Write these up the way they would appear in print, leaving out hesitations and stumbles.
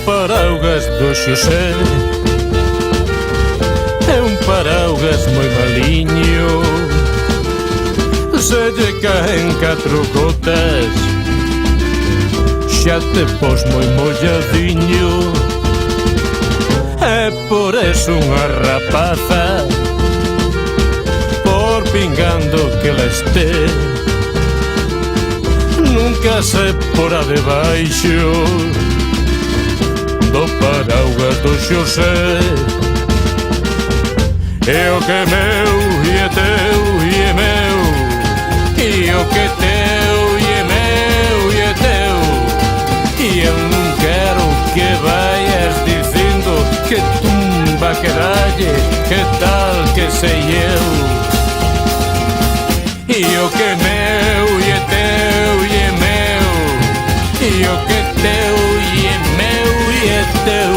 paraugas do Xosé é un paraugas moi maliño. Se lle caen 4 gotas xa te pos moi molladiño. É por eso unha rapaza, por pingando que la este, nunca se porá debaixo do paraugas do Xosé. E o que é meu e é teu e é meu, e o que é teu e é meu e é teu, e eu non quero que vayas dicindo que tumba que dalle, que tal que sei eu. E o que é meu e é teu e é meu, e o que é teu e é meu e é teu,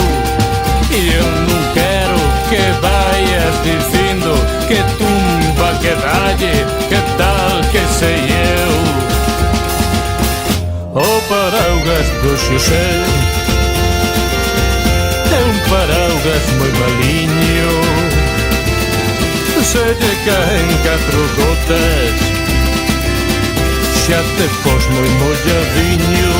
e eu non quero que vayas dicindo que tumba que dalle, que tal que sei eu. O paraugas do Xosé é un paraugas moi maliño. Se lle caen 4 gotas xa te pos moi molladiño.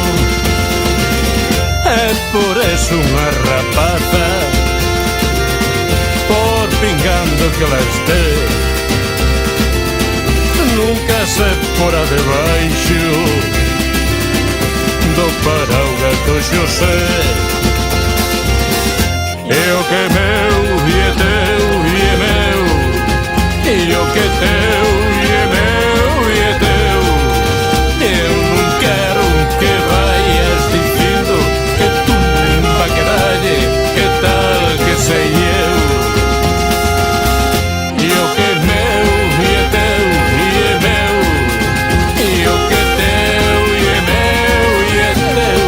É por eso unha rapaza, por pingando que la este, nunca se porá debaixo do paraugas do Xosé. E o que é meu e é teu e é meu, e o que é teu e é meu e é teu, eu non quero que vayas dicindo que tumba que dalle, que tal que sei eu. E o que é meu e é teu e é meu, e o que é teu e é meu e é teu,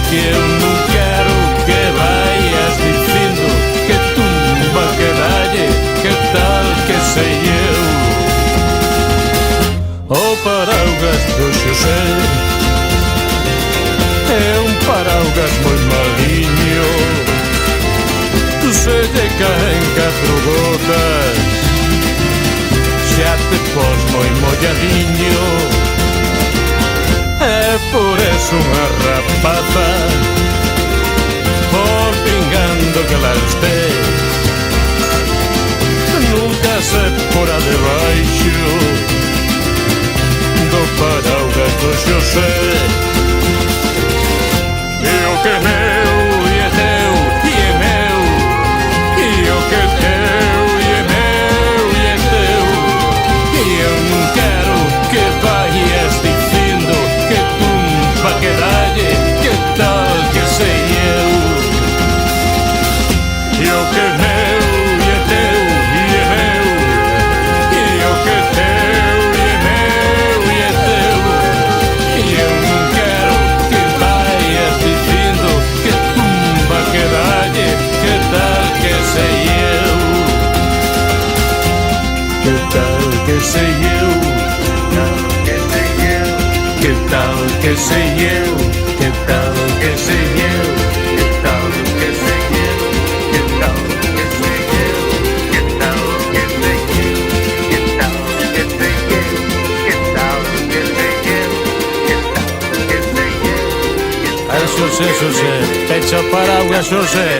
que eu non quero que vayas dicindo que tumba que dalle, que tal que sei eu. O paraugas do Xosé é un paraugas moi maliño. Se lle caen 4 gotas xa te pos moi molladiño. É por eso unha rapaza, por pingando que la este, nunca se porá debaixo do paraugas do Xosé. E o que é meu e é teu e é meu, e o que é teu e é meu e é teu, e eu non quero que vayas dicindo que tumba que dalle, que tal que sei eu. E o que é meu e é teu e é meu, e o que é teu e é meu e é teu, e eu non quero que vayas dicindo que tumba que dalle, que tal que sei eu. Que tal que sei eu, que tal que sei eu, que tal que sei eu, que tal que sei eu, que tal que sei eu, que tal que sei eu, que tal que sei eu, que tal que sei eu, que tal que sei eu. Ai, Xosé, Xosé, pecha o paraugas, Xosé.